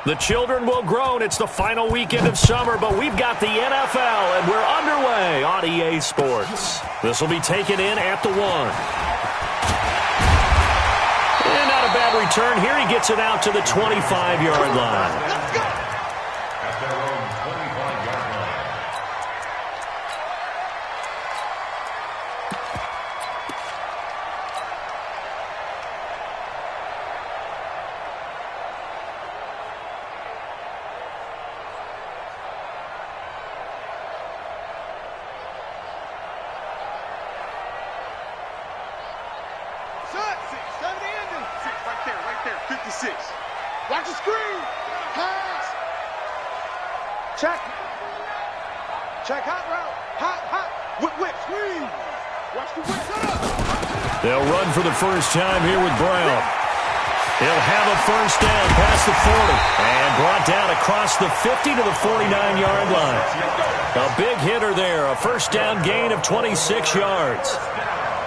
The children will groan. It's the final weekend of summer, but we've got the NFL, and we're underway on EA Sports. This will be taken in at the 1. And not a bad return here. He gets it out to the 25-yard line. Let's go. Watch the screen. Pass. Check. Check hot route. Hot. Whip. Screen. Watch the whip. Set up. They'll run for the first time here with Brown. He'll have a first down past the 40. And brought down across the 50 to the 49-yard line. A big hitter there. A first down gain of 26 yards.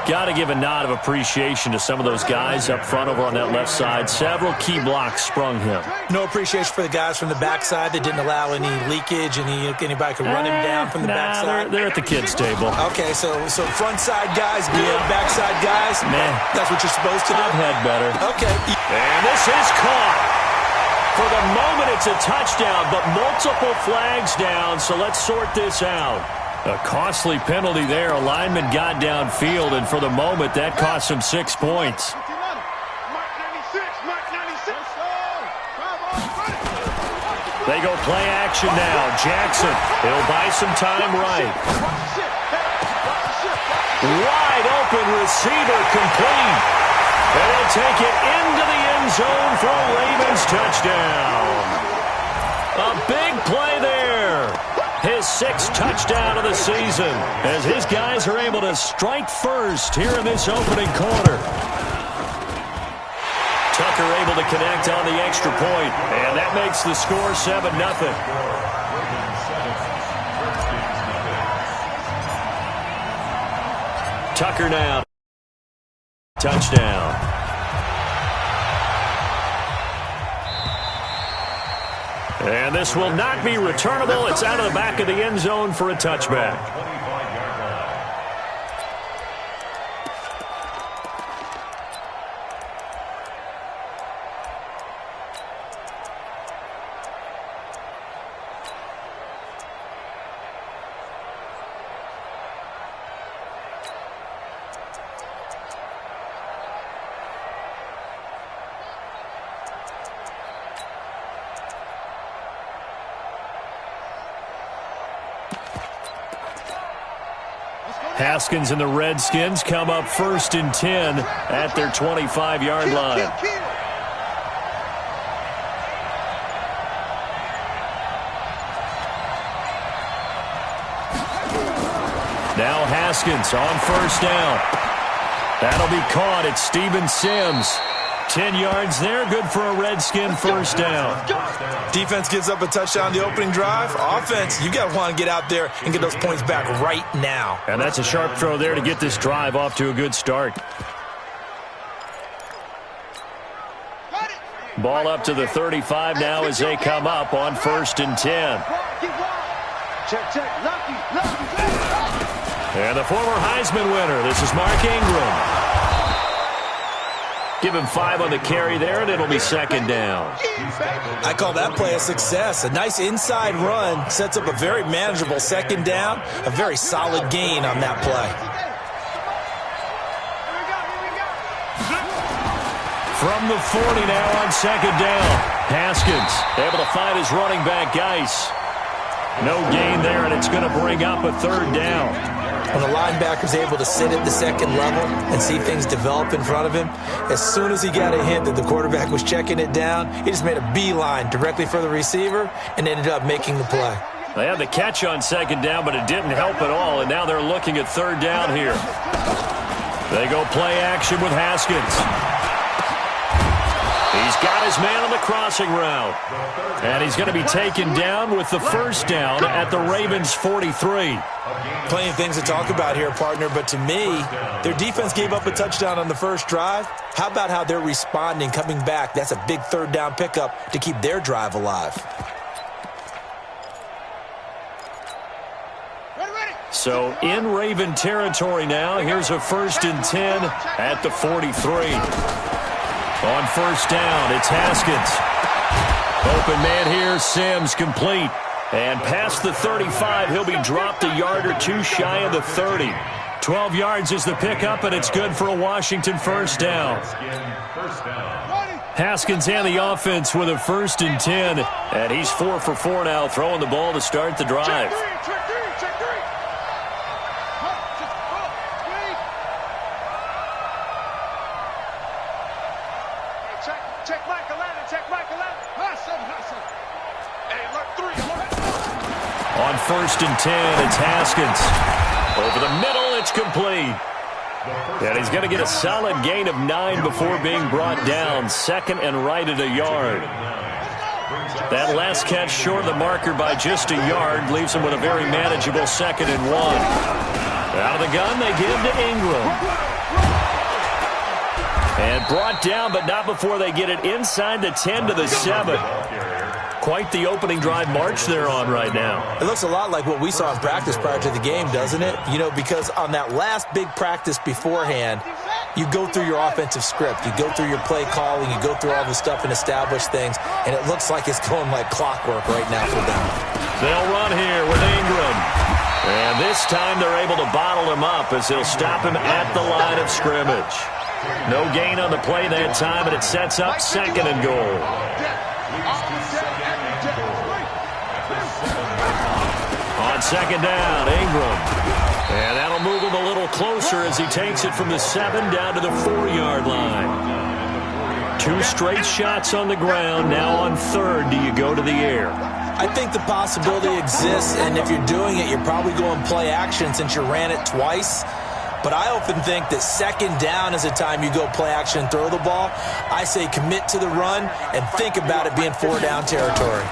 Got to give a nod of appreciation to some of those guys up front over on that left side. Several key blocks sprung him. No appreciation for the guys from the backside that didn't allow any leakage, and anybody could run him down from the backside. They're at the kids' table. Okay, so front side guys good, backside guys, man, that's what you're supposed to do. I've had better. Okay. And this is caught. For the moment, it's a touchdown, but multiple flags down, so let's sort this out. A costly penalty there. A lineman got downfield, and for the moment, that cost him 6 points. They go play action now. Jackson, he'll buy some time right. Wide open receiver complete. And they'll take it into the end zone for a Ravens touchdown. A big play there. His 6th touchdown of the season as his guys are able to strike first here in this opening quarter. Tucker able to connect on the extra point, and that makes the score 7-0. Tucker now. Touchdown. And this will not be returnable. It's out of the back of the end zone for a touchback. Haskins and the Redskins come up 1st and 10 at their 25-yard line. Now Haskins on 1st down. That'll be caught. It's Steven Sims. 10 yards there, good for a Redskin 1st down. Defense gives up a touchdown the opening drive. Offense, you got to want to get out there and get those points back right now. And that's a sharp throw there to get this drive off to a good start. Ball up to the 35 now as they come up on 1st and 10. And the former Heisman winner, this is Mark Ingram. Give him 5 on the carry there, and it'll be 2nd down. I call that play a success. A nice inside run sets up a very manageable 2nd down. A very solid gain on that play. From the 40 now on 2nd down. Haskins able to find his running back, Geis. No gain there, and it's going to bring up a 3rd down. When the linebacker's able to sit at the 2nd level and see things develop in front of him, as soon as he got a hint that the quarterback was checking it down, he just made a beeline directly for the receiver and ended up making the play. They had the catch on 2nd down, but it didn't help at all, and now they're looking at 3rd down here. They go play action with Haskins. He He's got his man on the crossing route. And he's going to be taken down with the first down at the Ravens' 43. Plenty of things to talk about here, partner, but to me, their defense gave up a touchdown on the first drive. How about how they're responding, coming back? That's a big third down pickup to keep their drive alive. So in Raven territory now, here's a 1st and 10 at the 43. On first down, it's Haskins. Open man here, Sims complete. And past the 35, he'll be dropped a yard or two shy of the 30. 12 yards is the pickup, and it's good for a Washington first down. Haskins and the offense with a 1st and 10. And he's 4 for 4 now, throwing the ball to start the drive. On 1st and 10, it's Haskins. Over the middle, it's complete. And he's going to get a solid gain of 9 before being brought down. 2nd and right at a yard. That last catch short of the marker by just a yard leaves him with a very manageable 2nd and 1. Out of the gun, they give to Ingram. And brought down, but not before they get it inside the 10 to the 7. Quite the opening drive march they're on right now. It looks a lot like what we saw in practice prior to the game, doesn't it? You know, because on that last big practice beforehand, you go through your offensive script. You go through your play calling. You go through all the stuff and establish things. And it looks like it's going like clockwork right now for them. They'll run here with Ingram. And this time they're able to bottle him up as they'll stop him at the line of scrimmage. No gain on the play that time, and it sets up 2nd and goal. On 2nd down, Ingram. And that'll move him a little closer as he takes it from the 7 down to the 4-yard line. 2 straight shots on the ground. Now on 3rd, do you go to the air? I think the possibility exists, and if you're doing it, you're probably going play action since you ran it twice. But I often think that 2nd down is the time you go play action and throw the ball. I say commit to the run and think about it being 4-down territory.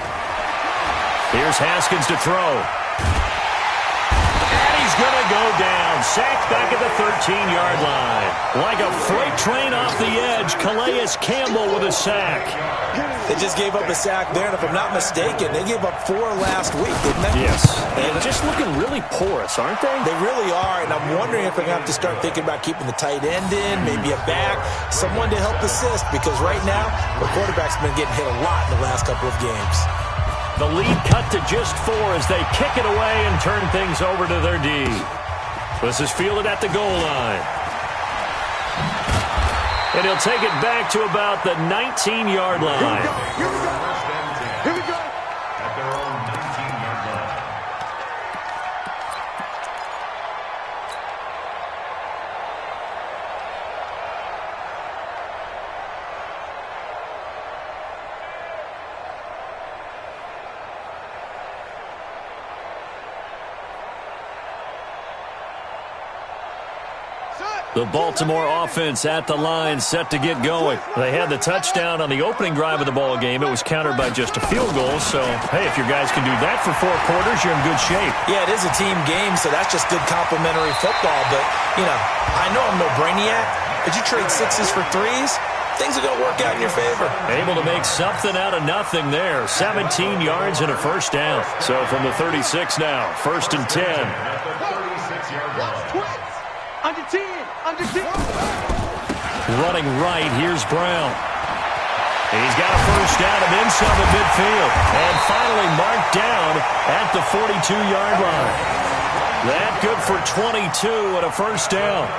Here's Haskins to throw. And he's going to go down. Sacked back at the 13-yard line. Like a freight train off the edge, Calais Campbell with a sack. They just gave up a sack there, and if I'm not mistaken, they gave up 4 last week, didn't they? Yes. And just looking really porous, aren't they? They really are, and I'm wondering if they're going to have to start thinking about keeping the tight end in, maybe a back, someone to help assist, because right now, the quarterback's been getting hit a lot in the last couple of games. The lead cut to just 4 as they kick it away and turn things over to their D. This is fielded at the goal line. And he'll take it back to about the 19-yard line. Here we go. Here we go. At their own 19-yard line. The Baltimore offense at the line, set to get going. They had the touchdown on the opening drive of the ball game. It was countered by just a field goal. So, hey, if your guys can do that for 4 quarters, you're in good shape. Yeah, it is a team game, so that's just good complimentary football. But, you know, I know I'm no brainiac, but you trade 6s for 3s, things are going to work out in your favor. Able to make something out of nothing there. 17 yards and a first down. So from the 36 now, 1st and 10. Under 10. Under 10. Running right, here's Brown. He's got a first down and then some at midfield. And finally marked down at the 42-yard line. That good for 22 and a first down.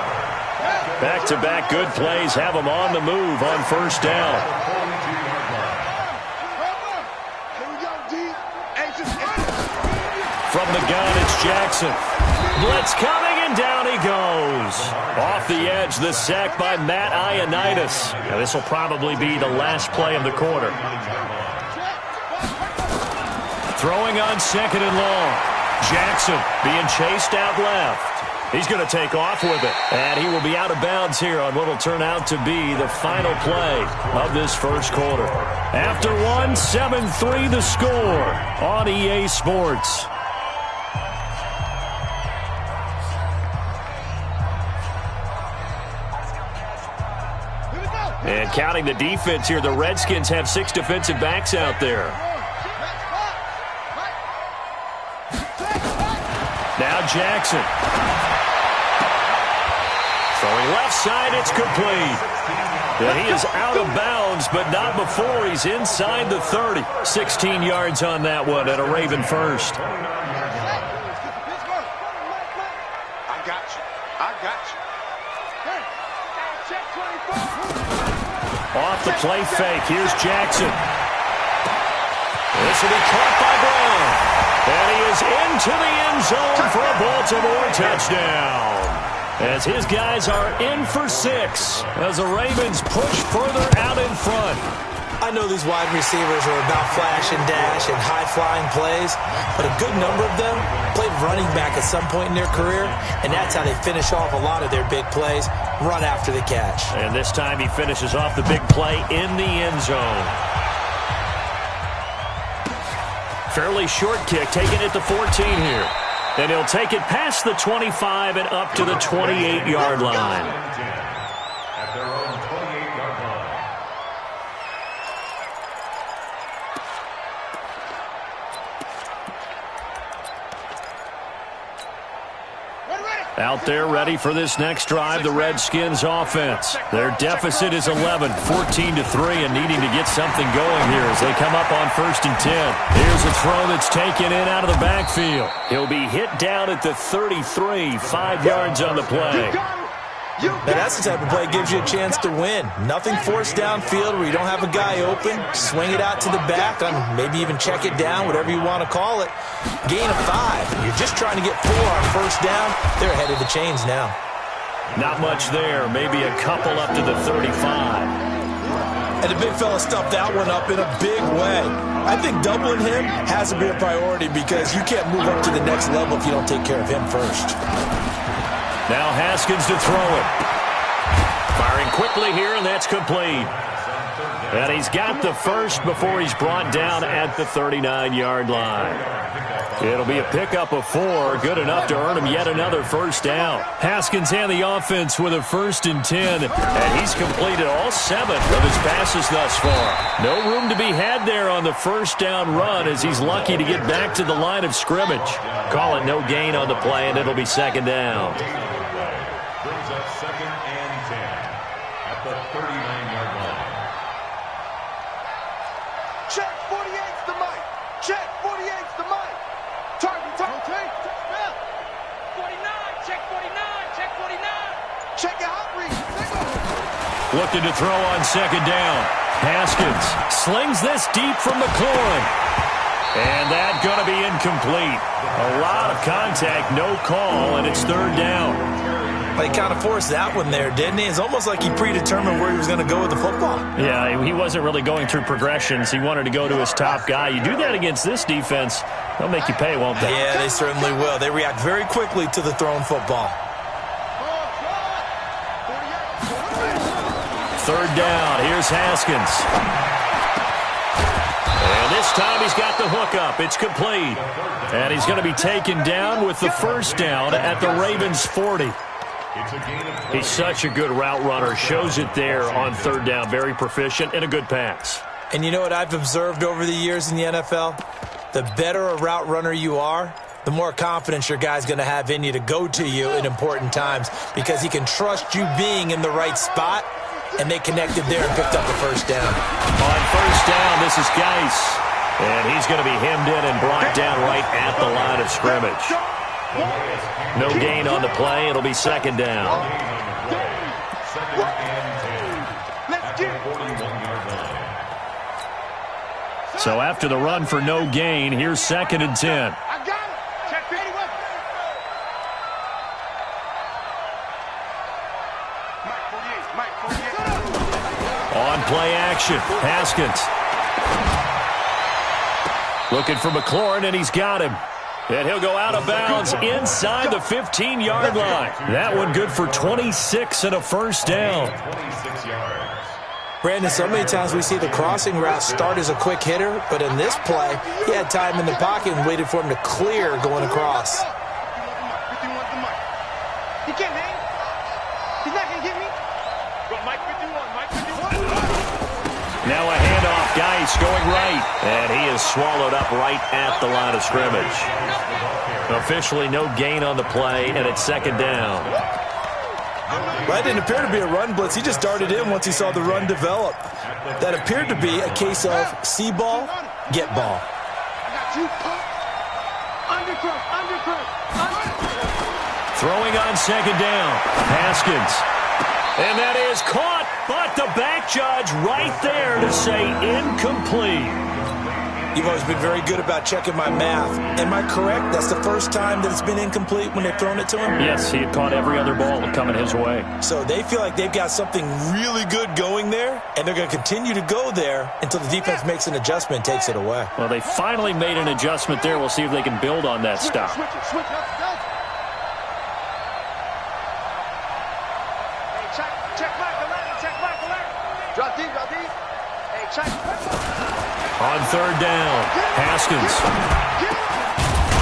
Back-to-back good plays have them on the move on first down. From the gun, it's Jackson. Blitz coming, and down he goes. Off the edge, the sack by Matt Ioannidis. Now, this will probably be the last play of the quarter. Throwing on 2nd and long. Jackson being chased out left. He's going to take off with it. And he will be out of bounds here on what will turn out to be the final play of this first quarter. After one, 7-3 the score on EA Sports. And counting the defense here, the Redskins have 6 defensive backs out there. Now Jackson. Throwing left side, it's complete. And he is out of bounds, but not before he's inside the 30. 16 yards on that one and a Raven first. I got you. I got you. Check 24. Off the play fake. Here's Jackson. This will be caught by Brown. And he is into the end zone for a Baltimore touchdown. As his guys are in for 6 as the Ravens push further out in front. I know these wide receivers are about flash and dash and high-flying plays, but a good number of them played running back at some point in their career, and that's how they finish off a lot of their big plays, run after the catch. And this time he finishes off the big play in the end zone. Fairly short kick, taking it to 14 here. And he'll take it past the 25 and up to the 28-yard line. At their own 28-yard line. Out there ready for this next drive, the Redskins offense. Their deficit is 11, 14-3, and needing to get something going here as they come up on 1st and 10. Here's a throw that's taken in out of the backfield. He'll be hit down at the 33, 5 yards on the play. Now that's the type of play that gives you a chance to win. Nothing forced downfield where you don't have a guy open. Swing it out to the back, maybe even check it down, whatever you want to call it. Gain of 5. You're just trying to get 4 on 1st down. They're ahead of the chains now. Not much there. Maybe a couple up to the 35. And the big fella stuffed that one up in a big way. I think doubling him has to be a priority because you can't move up to the next level if you don't take care of him first. Now Haskins to throw it. Firing quickly here, and that's complete. And he's got the first before he's brought down at the 39-yard line. It'll be a pickup of 4, good enough to earn him yet another 1st down. Haskins and the offense with a 1st and 10, and he's completed all 7 of his passes thus far. No room to be had there on the 1st down run as he's lucky to get back to the line of scrimmage. Call it no gain on the play, and it'll be 2nd down. Brings up 2nd and 10 at the 39-yard line. Check 48's the mic. Check 48's the mic. Target. 49, check 49, check 49. Check your hot read. Looking to throw on 2nd down. Haskins slings this deep from McLaurin. And that's going to be incomplete. A lot of contact, no call, and it's 3rd down. But he kind of forced that one there, didn't he? It's almost like he predetermined where he was going to go with the football. Yeah, he wasn't really going through progressions. He wanted to go to his top guy. You do that against this defense, they'll make you pay, won't they? Yeah, they certainly will. They react very quickly to the thrown football. 3rd down. Here's Haskins. And this time he's got the hook up. It's complete. And he's going to be taken down with the 1st down at the Ravens' 40. He's such a good route runner. Shows it there on 3rd down. Very proficient and a good pass. And you know what I've observed over the years in the NFL? The better a route runner you are, the more confidence your guy's going to have in you to go to you in important times because he can trust you being in the right spot, and they connected there and picked up the 1st down. On 1st down, this is Geis. And he's going to be hemmed in and brought down right at the line of scrimmage. No gain on the play. It'll be 2nd down. So after the run for no gain, here's 2nd and 10. I got it. Check 81. Mike 48. On play action, Haskins. Looking for McLaurin, and he's got him. And he'll go out of bounds inside the 15-yard line. That one good for 26 and a first down. 26 yards. Brandon, so many times we see the crossing route start as a quick hitter, but in this play, he had time in the pocket and waited for him to clear going across. He can't hang. He's not going to get me. Mike 51, Mike 51. Now a handoff. Geis going right. And he is swallowed up right at the line of scrimmage. Officially no gain on the play, and it's second down. Well, it didn't appear to be a run blitz. He just darted in once he saw the run develop. That appeared to be a case of see ball, get ball. I got you. Undercross. Throwing on second down. Haskins. And that is caught, but the back judge right there to say incomplete. You've always been very good about checking my math. Am I correct? That's the first time that it's been incomplete when they've thrown it to him? Yes, he had caught every other ball coming his way. So they feel like they've got something really good going there, and they're going to continue to go there until the defense makes an adjustment and takes it away. Well, they finally made an adjustment there. We'll see if they can build on that stop. Switch it. Hey, check back the ladder. Drop deep. Hey, check. On third down, Haskins.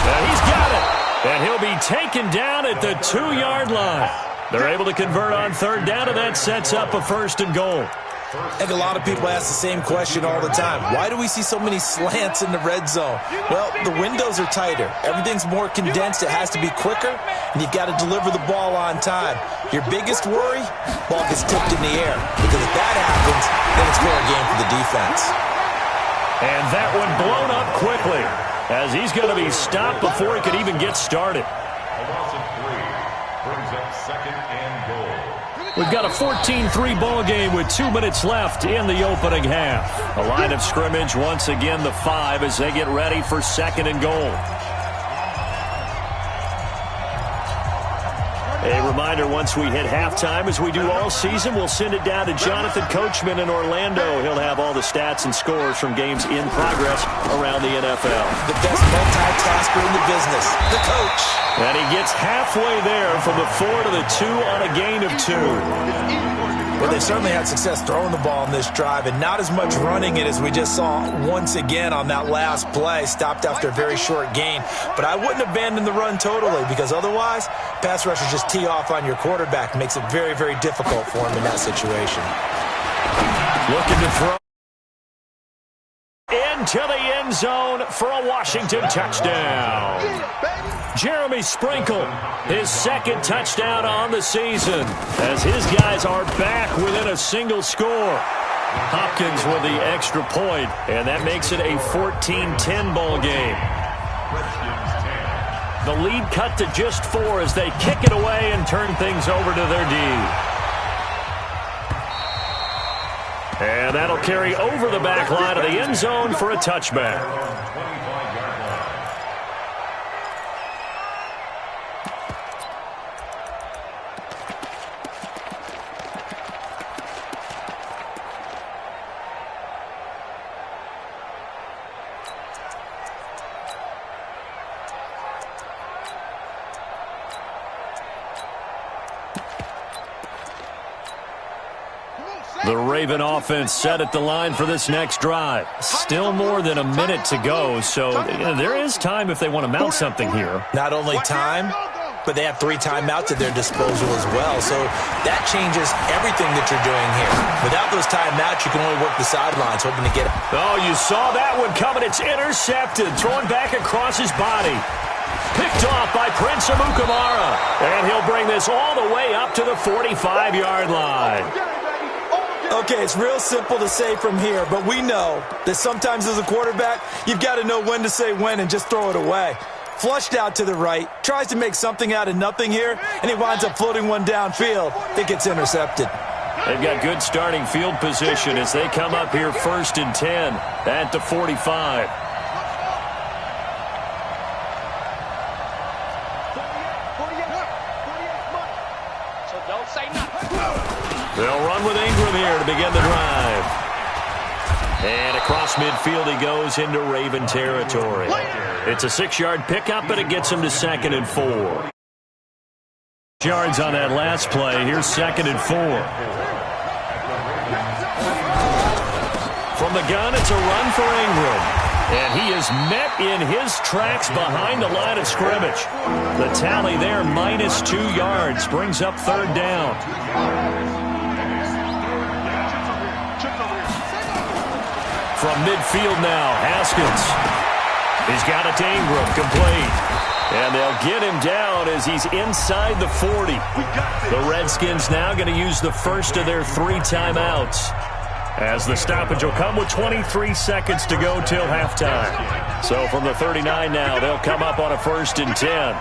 And he's got it. And he'll be taken down at the 2-yard line. They're able to convert on third down, and that sets up a first and goal. I think a lot of people ask the same question all the time. Why do we see so many slants in the red zone? Well, the windows are tighter. Everything's more condensed. It has to be quicker, and you've got to deliver the ball on time. Your biggest worry, ball gets tipped in the air. Because if that happens, then it's fair game for the defense. And that one blown up quickly as he's going to be stopped before he could even get started. A loss of 3 brings up second and goal. We've got a 14-3 ball game with 2 minutes left in the opening half. A line of scrimmage, once again the 5 as they get ready for second and goal. A reminder, once we hit halftime, as we do all season, we'll send it down to Jonathan Coachman in Orlando. He'll have all the stats and scores from games in progress around the NFL. The best multitasker in the business, the coach. And he gets halfway there from the 4 to the 2 on a gain of 2. Well, they certainly had success throwing the ball in this drive and not as much running it as we just saw once again on that last play, stopped after a very short gain. But I wouldn't abandon the run totally because otherwise, pass rushers just tee off on your quarterback. It makes it very, very difficult for him in that situation. Looking to throw into the end zone for a Washington touchdown. Jeremy Sprinkle, his second touchdown on the season, as his guys are back within a single score. Hopkins with the extra point, and that makes it a 14-10 ball game. The lead cut to just 4 as they kick it away and turn things over to their D. And that'll carry over the back line of the end zone for a touchback. The Raven offense set at the line for this next drive. Still more than a minute to go, so there is time if they want to mount something here. Not only time, but they have 3 timeouts at their disposal as well, so that changes everything that you're doing here. Without those timeouts, you can only work the sidelines, hoping to get it. Oh, you saw that one coming. It's intercepted, thrown back across his body. Picked off by Prince Amukamara, and he'll bring this all the way up to the 45-yard line. Okay, it's real simple to say from here, but we know that sometimes as a quarterback, you've got to know when to say when and just throw it away. Flushed out to the right, tries to make something out of nothing here, and he winds up floating one downfield. It gets intercepted. They've got good starting field position as they come up here 1st and 10 at the 45. So don't say nothing. They'll run with Ingram here to begin the drive. And across midfield he goes into Raven territory. It's a 6-yard pickup, and it gets him to 2nd and 4. Yards on that last play. Here's 2nd and 4. From the gun, it's a run for Ingram. And he is met in his tracks behind the line of scrimmage. The tally there, -2 yards, brings up 3rd down. From midfield now, Haskins. He's got it to Ingram, complete. And they'll get him down as he's inside the 40. The Redskins now going to use the first of their 3 timeouts, as the stoppage will come with 23 seconds to go till halftime. So from the 39 now, they'll come up on a 1st and 10.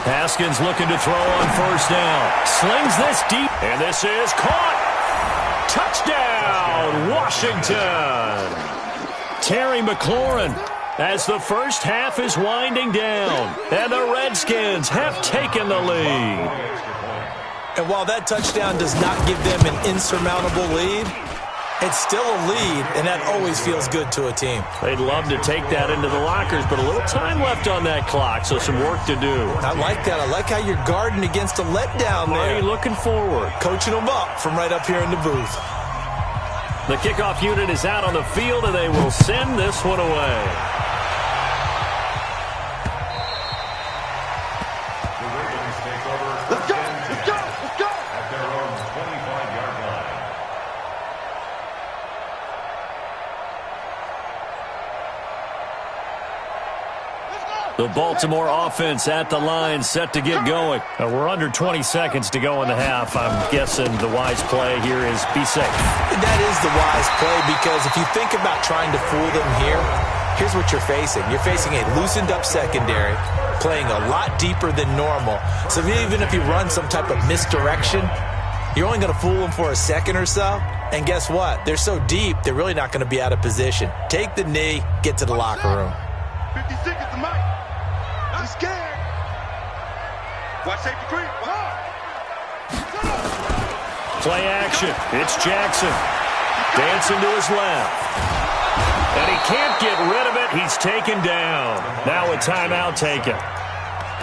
Haskins looking to throw on 1st down. Slings this deep, and this is caught. Touchdown, Washington. Terry McLaurin, as the first half is winding down, and the Redskins have taken the lead. And while that touchdown does not give them an insurmountable lead, it's still a lead, and that always feels good to a team. They'd love to take that into the lockers, but a little time left on that clock, so some work to do. I like that. I like how you're guarding against a letdown there. Looking forward. Coaching them up from right up here in the booth. The kickoff unit is out on the field, and they will send this one away. Let's go! Let's go! Let's go! At their own 25-yard line. The Baltimore offense at the line, set to get going. We're under 20 seconds to go in the half. I'm guessing the wise play here is be safe. That is the wise play, because if you think about trying to fool them here, here's what you're facing. You're facing a loosened-up secondary, playing a lot deeper than normal. So even if you run some type of misdirection, you're only going to fool them for a second or so. And guess what? They're so deep, they're really not going to be out of position. Take the knee, get to the locker room. 50 seconds to Mike. I'm scared. Watch safety creep. Play action. It's Jackson. Dancing to his left. And he can't get rid of it. He's taken down. Now a timeout taken.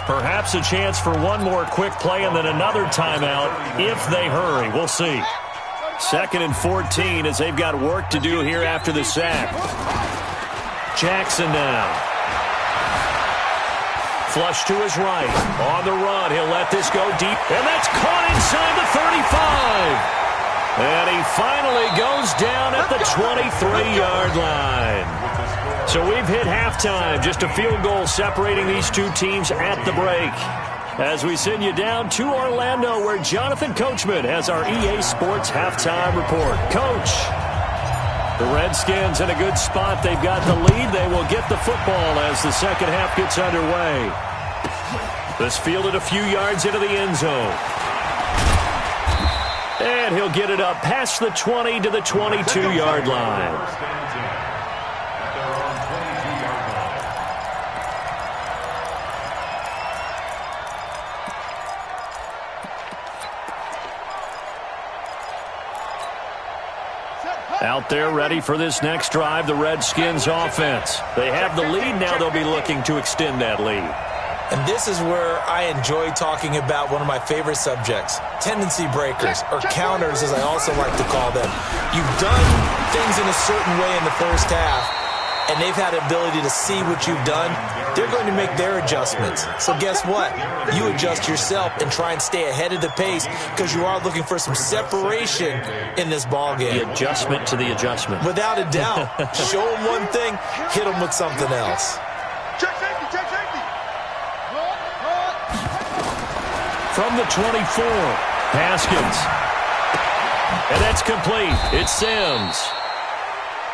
Perhaps a chance for one more quick play and then another timeout if they hurry. We'll see. 2nd and 14 as they've got work to do here after the sack. Jackson now. Flush to his right. On the run. He'll let this go deep. And that's caught inside the 35. And he finally goes down at the 23-yard line. So we've hit halftime. Just a field goal separating these two teams at the break. As we send you down to Orlando, where Jonathan Coachman has our EA Sports halftime report. Coach, the Redskins in a good spot. They've got the lead. They will get the football as the second half gets underway. This fielded a few yards into the end zone. And he'll get it up past the 20 to the 22-yard line. Out there ready for this next drive, the Redskins offense. They have the lead. Now they'll be looking to extend that lead. And this is where I enjoy talking about one of my favorite subjects, tendency breakers, or counters as I also like to call them. You've done things in a certain way in the first half, and they've had the ability to see what you've done. They're going to make their adjustments. So guess what? You adjust yourself and try and stay ahead of the pace, because you are looking for some separation in this ballgame. The adjustment to the adjustment. Without a doubt. Show them one thing, hit them with something else. Check safety, check safety. From the 24, Haskins. And that's complete. It's Sims.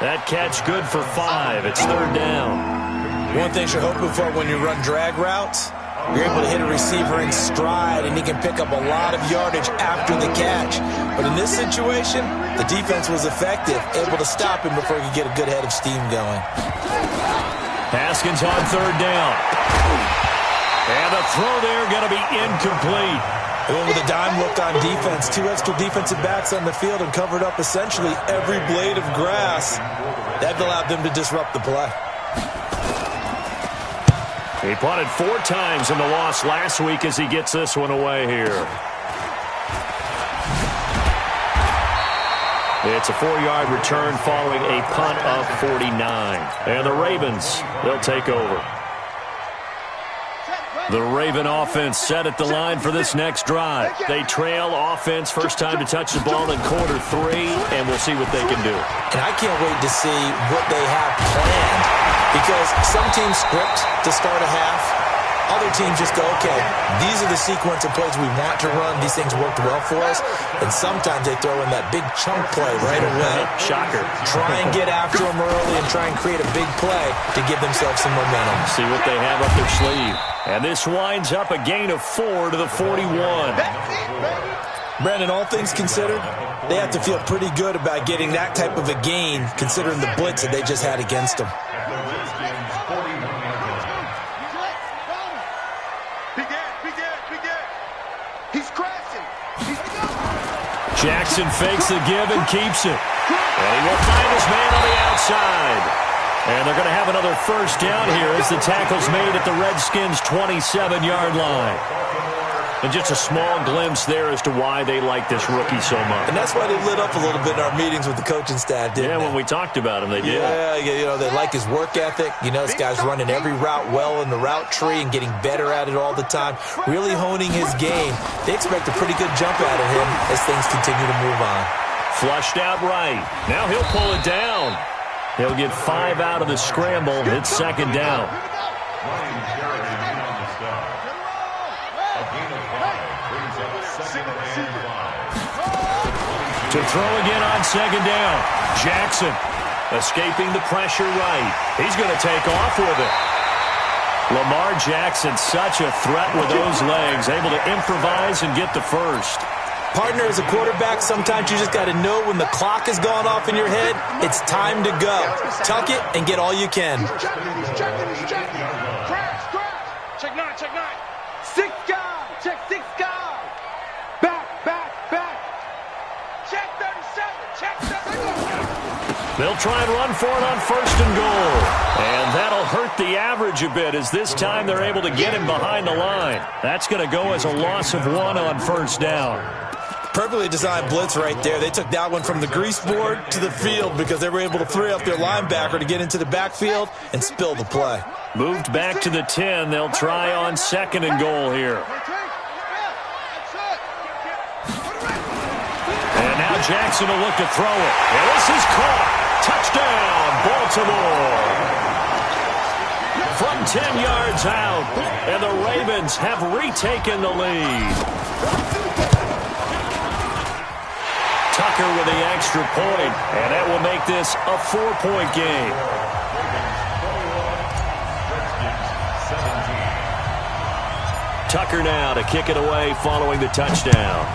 That catch good for 5. It's 3rd down. One thing you're hoping for when you run drag routes, you're able to hit a receiver in stride, and he can pick up a lot of yardage after the catch. But in this situation, the defense was effective, able to stop him before he could get a good head of steam going. Haskins on 3rd down. And the throw there going to be incomplete. They went with a dime look on defense. 2 extra defensive backs on the field and covered up essentially every blade of grass. That allowed them to disrupt the play. He punted 4 times in the loss last week as he gets this one away here. It's a 4-yard return following a punt of 49. And the Ravens, they'll take over. The Raven offense set at the line for this next drive. They trail offense, first time to touch the ball in quarter 3, and we'll see what they can do. And I can't wait to see what they have planned, because some teams script to start a half. Other teams just go, okay, these are the sequence of plays we want to run. These things worked well for us. And sometimes they throw in that big chunk play right away. Shocker. Try and get after them early and try and create a big play to give themselves some momentum. See what they have up their sleeve. And this winds up a gain of 4 to the 41. Brandon, all things considered, they have to feel pretty good about getting that type of a gain, considering the blitz that they just had against them. Jackson fakes the give and keeps it. And he will find his man on the outside. And they're going to have another first down here as the tackle's made at the Redskins' 27-yard line. And just a small glimpse there as to why they like this rookie so much. And that's why they lit up a little bit in our meetings with the coaching staff, didn't they? Yeah, when we talked about him, they did. Yeah, you know, they like his work ethic. You know, this guy's running every route well in the route tree and getting better at it all the time, really honing his game. They expect a pretty good jump out of him as things continue to move on. Flushed out right. Now he'll pull it down. He'll get 5 out of the scramble. It's second down. To throw again on second down. Jackson escaping the pressure right. He's going to take off with it. Lamar Jackson, such a threat with those legs, able to improvise and get the first. Partner, as a quarterback, sometimes you just got to know when the clock is going off in your head, it's time to go. Tuck it and get all you can. Check 9, check 9. 6 guys. Check 6 guys. Back. Check 37. Check 37. They'll try and run for it on first and goal. And that'll hurt the average a bit as this time they're able to get him behind the line. That's going to go as a loss of 1 on first down. Perfectly designed blitz right there. They took that one from the grease board to the field because they were able to free up their linebacker to get into the backfield and spill the play. Moved back to the 10. They'll try on second and goal here. And now Jackson will look to throw it. And this is caught. Touchdown, Baltimore. From 10 yards out, and the Ravens have retaken the lead. Tucker with the extra point, and that will make this a 4-point game. Tucker now to kick it away following the touchdown.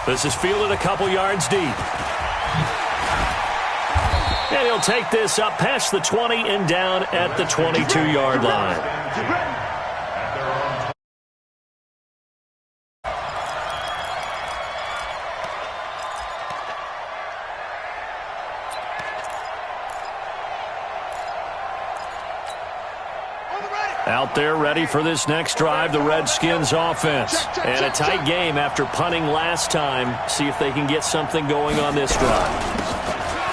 This is fielded a couple yards deep. And he'll take this up past the 20 and down at the 22-yard line. Out there ready for this next drive, the Redskins offense. And a tight game after punting last time. See if they can get something going on this drive.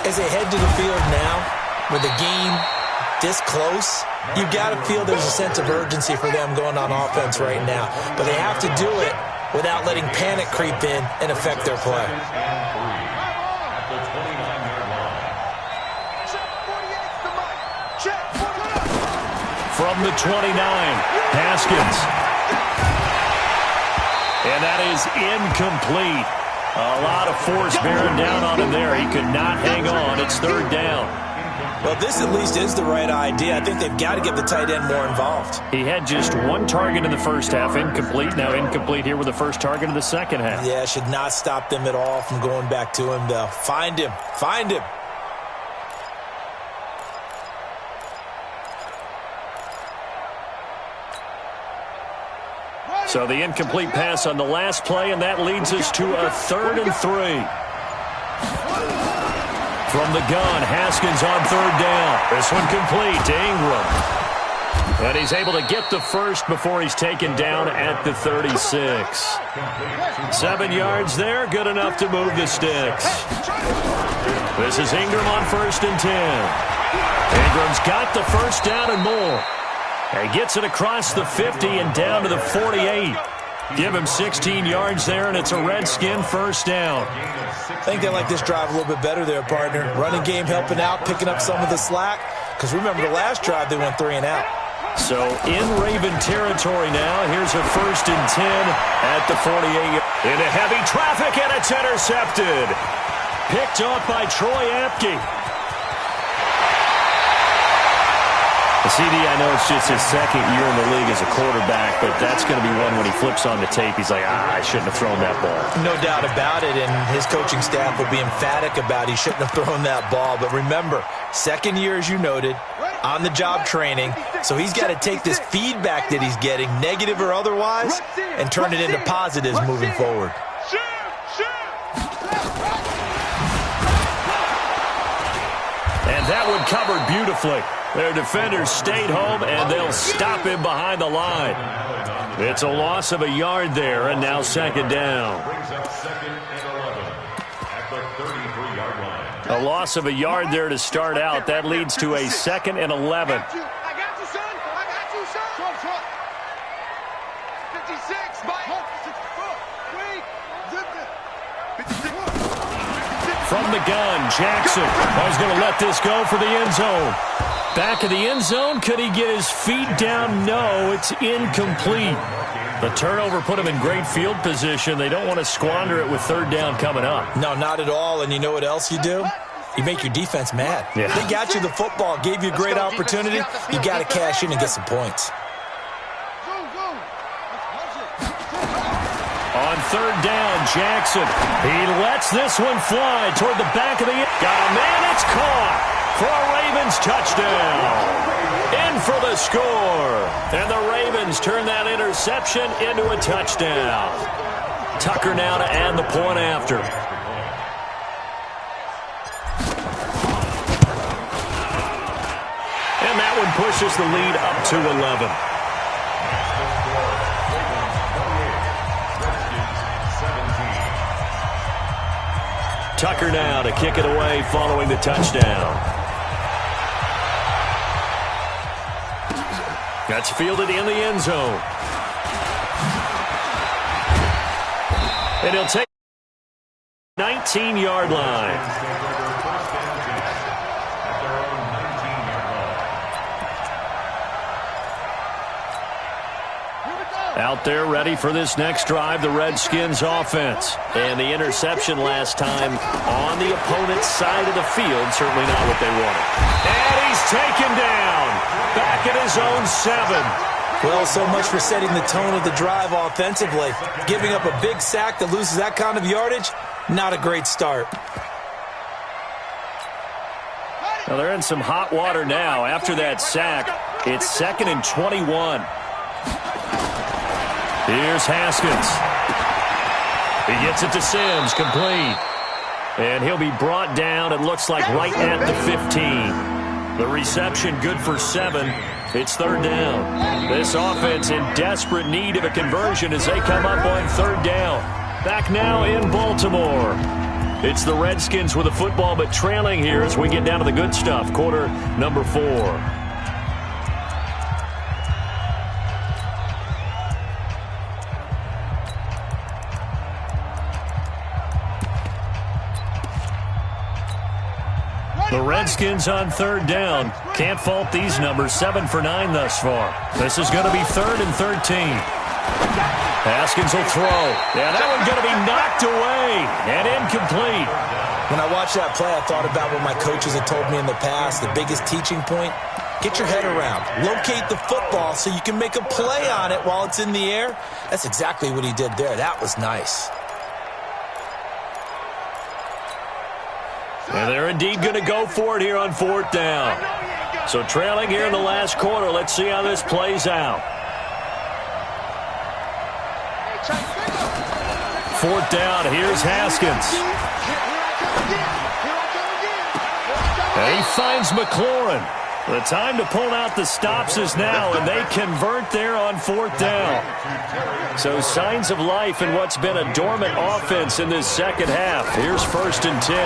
As they head to the field now, with the game this close, you've got to feel there's a sense of urgency for them going on offense right now. But they have to do it without letting panic creep in and affect their play. From the 29, Haskins. And that is incomplete. A lot of force bearing down on him there. He could not hang on. It's third down. Well, this at least is the right idea. I think they've got to get the tight end more involved. He had just 1 target in the first half. Incomplete. Now incomplete here with the first target of the second half. Yeah, should not stop them at all from going back to him, though. Find him. Find him. So the incomplete pass on the last play, and that leads us to a 3rd and 3. From the gun, Haskins on 3rd down. This one complete to Ingram. And he's able to get the first before he's taken down at the 36. 7 yards there, good enough to move the sticks. This is Ingram on 1st and 10. Ingram's got the first down and more. He gets it across the 50 and down to the 48. Give him 16 yards there, and it's a Redskin first down. I think they like this drive a little bit better there, partner. Running game helping out, picking up some of the slack. Because remember, the last drive, they went 3 and out. So in Raven territory now. Here's a 1st and 10 at the 48. Into heavy traffic, and it's intercepted. Picked off by Troy Apke. CD, I know it's just his 2nd year in the league as a quarterback, but that's going to be one when he flips on the tape. He's like, I shouldn't have thrown that ball. No doubt about it, and his coaching staff will be emphatic about he shouldn't have thrown that ball. But remember, 2nd year, as you noted, on-the-job training, so he's got to take this feedback that he's getting, negative or otherwise, and turn it into positives moving forward. And that one covered beautifully. Their defenders stayed home, and they'll stop him behind the line. It's a loss of a yard there, and now 2nd down. A loss of a yard there to start out. That leads to a 2nd and 11. I got you, son. I got you, son. 56, Mike. From the gun, Jackson is going to let this go for the end zone. Back of the end zone, could he get his feet down? No, it's incomplete. The turnover put him in great field position. They don't want to squander it with 3rd down coming up. No, not at all, and you know what else you do? You make your defense mad. Yeah. They got you the football, gave you a great opportunity. You got to cash in and get some points. On 3rd down, Jackson. He lets this one fly toward the back of the end. Got a man, it's caught for a Ravens touchdown. In for the score. And the Ravens turn that interception into a touchdown. Tucker now to add the point after. And that one pushes the lead up to 11. Tucker now to kick it away following the touchdown. That's fielded in the end zone. And he'll take 19-yard line. Out there ready for this next drive, the Redskins offense. And the interception last time on the opponent's side of the field, certainly not what they wanted. And he's taken down, back at his own 7. Well, so much for setting the tone of the drive offensively. Giving up a big sack that loses that kind of yardage, not a great start. Now they're in some hot water now. After that sack, it's 2nd and 21. Here's Haskins. He gets it to Sims, complete. And he'll be brought down, it looks like, right at the 15. The reception good for 7. It's 3rd down. This offense in desperate need of a conversion as they come up on 3rd down. Back now in Baltimore. It's the Redskins with the football, but trailing here as we get down to the good stuff. Quarter number 4. The Redskins on 3rd down. Can't fault these numbers. 7 for 9 thus far. This is going to be 3rd and 13. Haskins will throw. Yeah, that one's going to be knocked away and incomplete. When I watched that play, I thought about what my coaches had told me in the past. The biggest teaching point, get your head around. Locate the football so you can make a play on it while it's in the air. That's exactly what he did there. That was nice. And they're indeed going to go for it here on 4th down. So trailing here in the last quarter. Let's see how this plays out. Fourth down, here's Haskins. And he finds McLaurin. The time to pull out the stops is now, and they convert there on fourth down. So signs of life in what's been a dormant offense in this second half. Here's 1st and 10.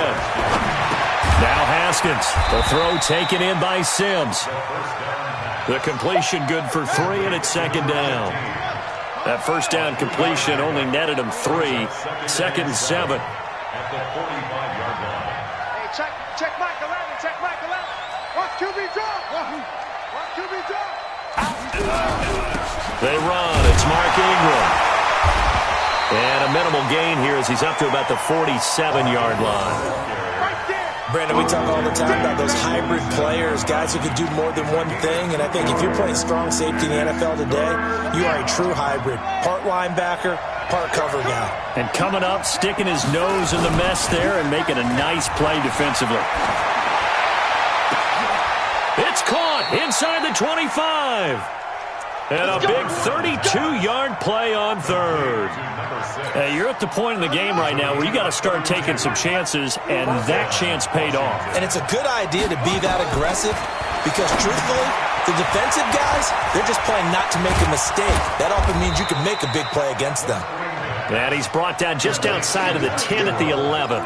Now Haskins. The throw taken in by Sims. The completion good for 3, and it's 2nd down. That first down completion only netted him 3. 2nd and 7. At the 45-yard line. Hey, check Mike 11, check Mike 11. Watch QB drop. Watch QB drop. They run. It's Mark Ingram. And a minimal gain here as he's up to about the 47-yard line. Brandon, we talk all the time about those hybrid players, guys who can do more than one thing, and I think if you're playing strong safety in the NFL today, you are a true hybrid. Part linebacker, part cover guy. And coming up, sticking his nose in the mess there and making a nice play defensively. It's caught inside the 25. And a big 32-yard play on 3rd. Hey, you're at the point in the game right now where you got to start taking some chances, and that chance paid off. And it's a good idea to be that aggressive because, truthfully, the defensive guys, they're just playing not to make a mistake. That often means you can make a big play against them. And he's brought down just outside of the 10 at the 11.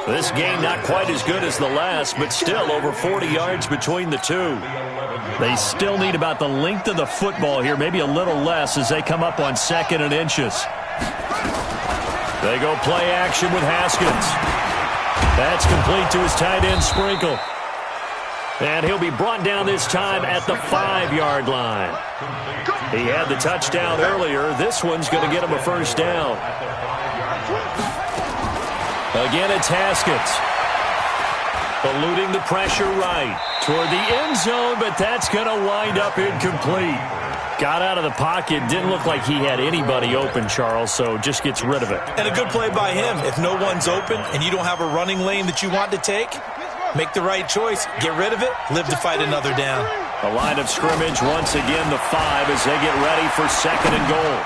This game not quite as good as the last, but still over 40 yards between the two. They still need about the length of the football here, maybe a little less as they come up on 2nd and inches. They go play action with Haskins. That's complete to his tight end, Sprinkle. And he'll be brought down this time at the 5-yard line. He had the touchdown earlier. This one's going to get him a 1st down. Again, it's Haskins. Eluding the pressure right toward the end zone, but that's going to wind up incomplete. Got out of the pocket. Didn't look like he had anybody open, Charles, so just gets rid of it. And a good play by him. If no one's open and you don't have a running lane that you want to take, make the right choice. Get rid of it. Live to fight another down. The line of scrimmage once again the 5 as they get ready for 2nd and goal.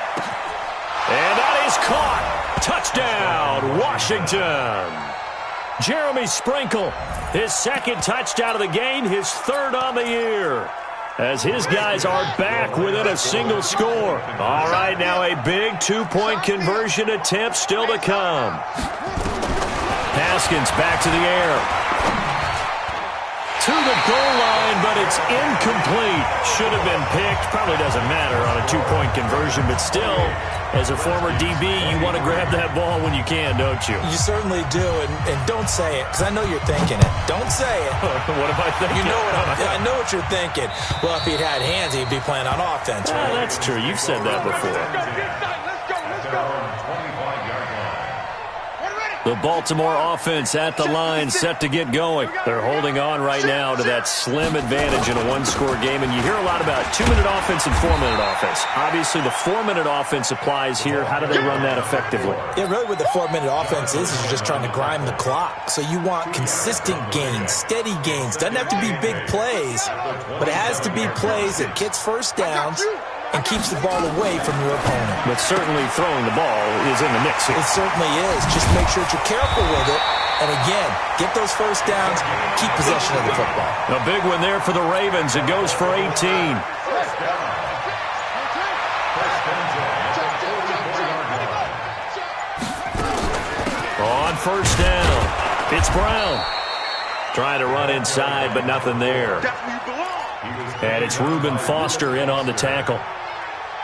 And that is caught. Touchdown, Washington. Jeremy Sprinkle, his 2nd touchdown of the game, his 3rd on the year. As his guys are back within a single score. All right, now a big 2-point conversion attempt still to come. Haskins back to the air. To the goal line, but it's incomplete. Should have been picked. Probably doesn't matter on a 2-point conversion, but still, as a former DB, you want to grab that ball when you can, don't you? You certainly do, and don't say it, because I know you're thinking it. Don't say it. What am I thinking? You know I know what you're thinking. Well, if he'd had hands, he'd be playing on offense. Right? That's true. You've said that before. The Baltimore offense at the line, set to get going. They're holding on right now to that slim advantage in a 1-score game, and you hear a lot about 2-minute offense and 4-minute offense. Obviously, the 4-minute offense applies here. How do they run that effectively? Yeah, really what the 4-minute offense is you're just trying to grind the clock. So you want consistent gains, steady gains. Doesn't have to be big plays, but it has to be plays that gets first downs and keeps the ball away from your opponent. But certainly throwing the ball is in the mix here. It certainly is. Just make sure that you're careful with it. And again, get those first downs, keep possession of the football. A big one there for the Ravens. It goes for 18. On 1st down, it's Brown. Trying to run inside, but nothing there. And it's Reuben Foster in on the tackle.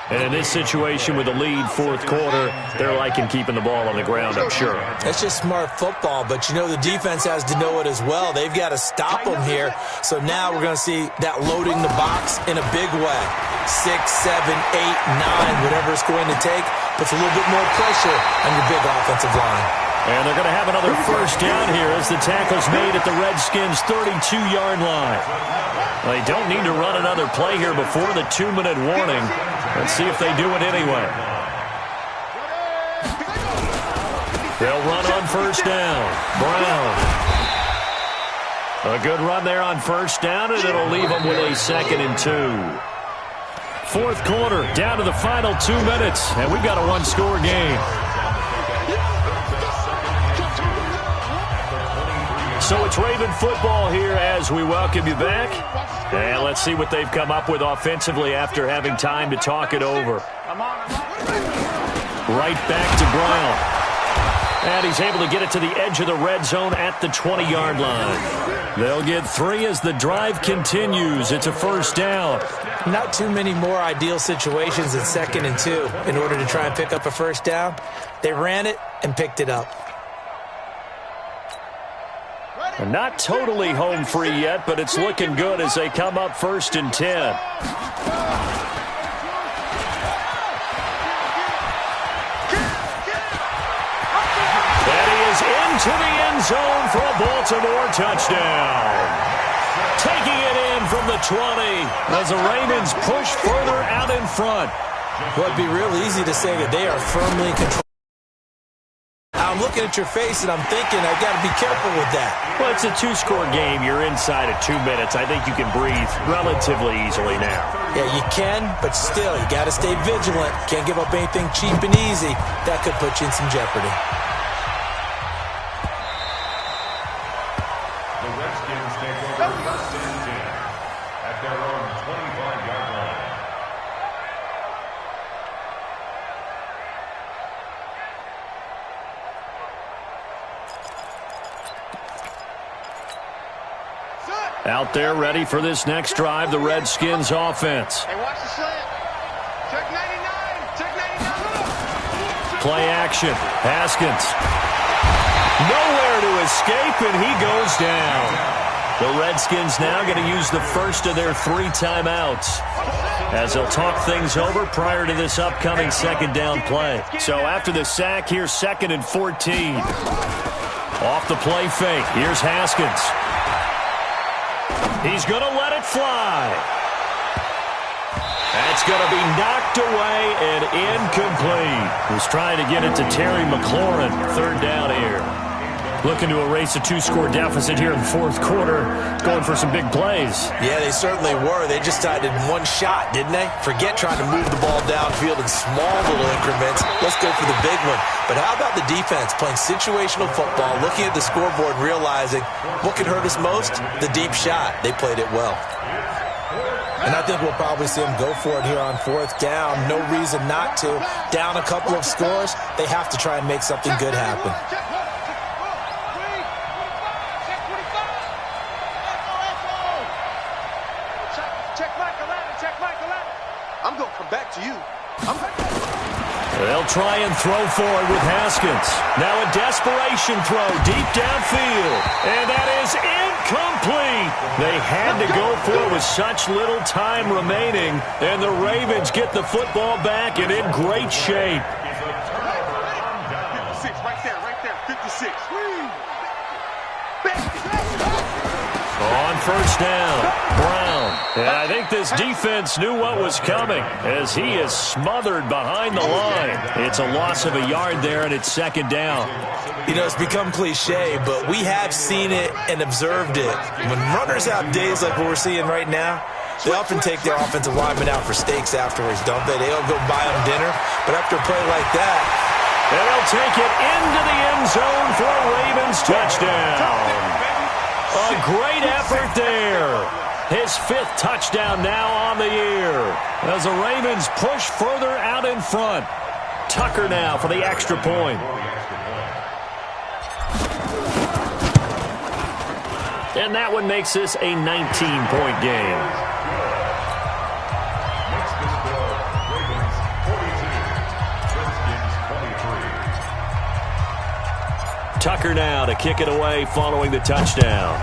And in this situation with the lead 4th quarter, they're liking keeping the ball on the ground, I'm sure. That's just smart football, but you know the defense has to know it as well. They've got to stop them here. So now we're going to see that loading the box in a big way. 6, 7, 8, 9, whatever it's going to take, puts a little bit more pressure on your big offensive line. And they're going to have another 1st down here as the tackle's made at the Redskins' 32-yard line. They don't need to run another play here before the 2-minute warning. Let's see if they do it anyway. They'll run on 1st down. Brown. A good run there on 1st down, and it'll leave them with a 2nd and 2. Fourth quarter, down to the final 2 minutes, and we've got a one-score game. So it's Raven football here as we welcome you back. And let's see what they've come up with offensively after having time to talk it over. Right back to Brown. And he's able to get it to the edge of the red zone at the 20-yard line. They'll get 3 as the drive continues. It's a first down. Not too many more ideal situations in 2nd and 2 in order to try and pick up a first down. They ran it and picked it up. Not totally home free yet, but it's looking good as they come up 1st and 10. And he is into the end zone for a Baltimore touchdown. Taking it in from the 20 as the Ravens push further out in front. Well, it'd be real easy to say that they are firmly controlled. I'm looking at your face, and I'm thinking I've got to be careful with that. Well, it's a 2-score game. You're inside of 2 minutes. I think you can breathe relatively easily now. Yeah, you can, but still, you got to stay vigilant. Can't give up anything cheap and easy. That could put you in some jeopardy. The Redskins take over 1st and 10 at their own 25-yard line. Out there ready for this next drive, the Redskins offense. Hey, watch the slant. Check 99. Check 99. Play action. Haskins. Nowhere to escape, and he goes down. The Redskins now going to use the first of their 3 timeouts as they'll talk things over prior to this upcoming 2nd down play. So after the sack, here's 2nd and 14. Off the play fake. Here's Haskins. He's going to let it fly. That's going to be knocked away and incomplete. He's trying to get it to Terry McLaurin. 3rd down here. Looking to erase a 2-score deficit here in the 4th quarter. Going for some big plays. Yeah, they certainly were. They just tied it in one shot, didn't they? Forget trying to move the ball downfield in small little increments. Let's go for the big one. But how about the defense playing situational football, looking at the scoreboard and realizing what could hurt us most? The deep shot. They played it well. And I think we'll probably see them go for it here on 4th down. No reason not to. Down a couple of scores, they have to try and make something good happen. I'm going to come back to you. They'll try and throw forward with Haskins. Now a desperation throw deep downfield. And that is incomplete. They had to go for it with such little time remaining. And the Ravens get the football back and in great shape. 56, right there, 56. On 1st down, Brown. And I think this defense knew what was coming as he is smothered behind the line. It's a loss of a yard there, and it's 2nd down. You know, it's become cliche, but we have seen it and observed it. When runners have days like what we're seeing right now, they often take their offensive linemen out for steaks afterwards, don't they? They don't go buy them dinner. But after a play like that, they'll take it into the end zone for a Ravens touchdown. A great effort there. His 5th touchdown now on the year as the Ravens push further out in front. Tucker now for the extra point. And that one makes this a 19-point game. Tucker now to kick it away following the touchdown.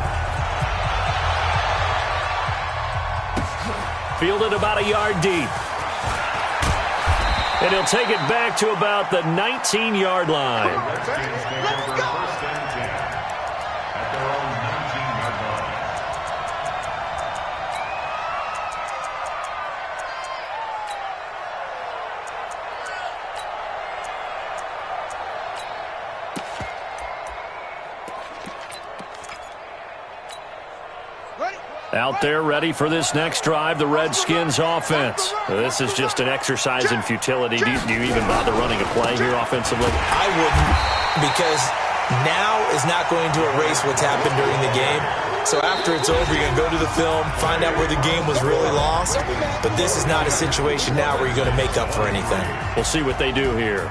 Fielded about a yard deep. And he'll take it back to about the 19-yard line. Let's go! 1st and 10 at their own 19-yard line. Out there ready for this next drive, the Redskins offense. This is just an exercise in futility. Do you even bother running a play here offensively? I wouldn't, because now is not going to erase what's happened during the game. So after it's over, you're going to go to the film, find out where the game was really lost. But this is not a situation now where you're going to make up for anything. We'll see what they do here.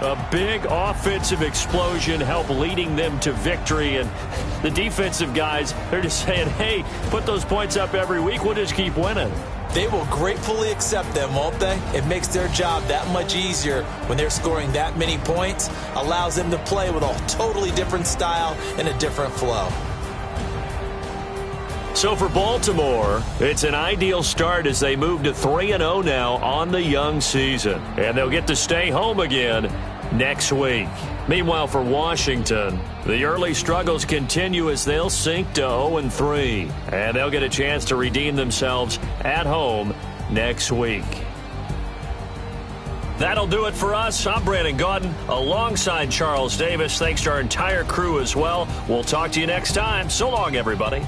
A big offensive explosion helped leading them to victory. And the defensive guys, they're just saying, hey, put those points up every week. We'll just keep winning. They will gratefully accept them, won't they? It makes their job that much easier when they're scoring that many points. Allows them to play with a totally different style and a different flow. So for Baltimore, it's an ideal start as they move to 3-0 now on the young season. And they'll get to stay home again next week. Meanwhile, for Washington, the early struggles continue as they'll sink to 0-3. And they'll get a chance to redeem themselves at home next week. That'll do it for us. I'm Brandon Gaudin alongside Charles Davis. Thanks to our entire crew as well. We'll talk to you next time. So long, everybody.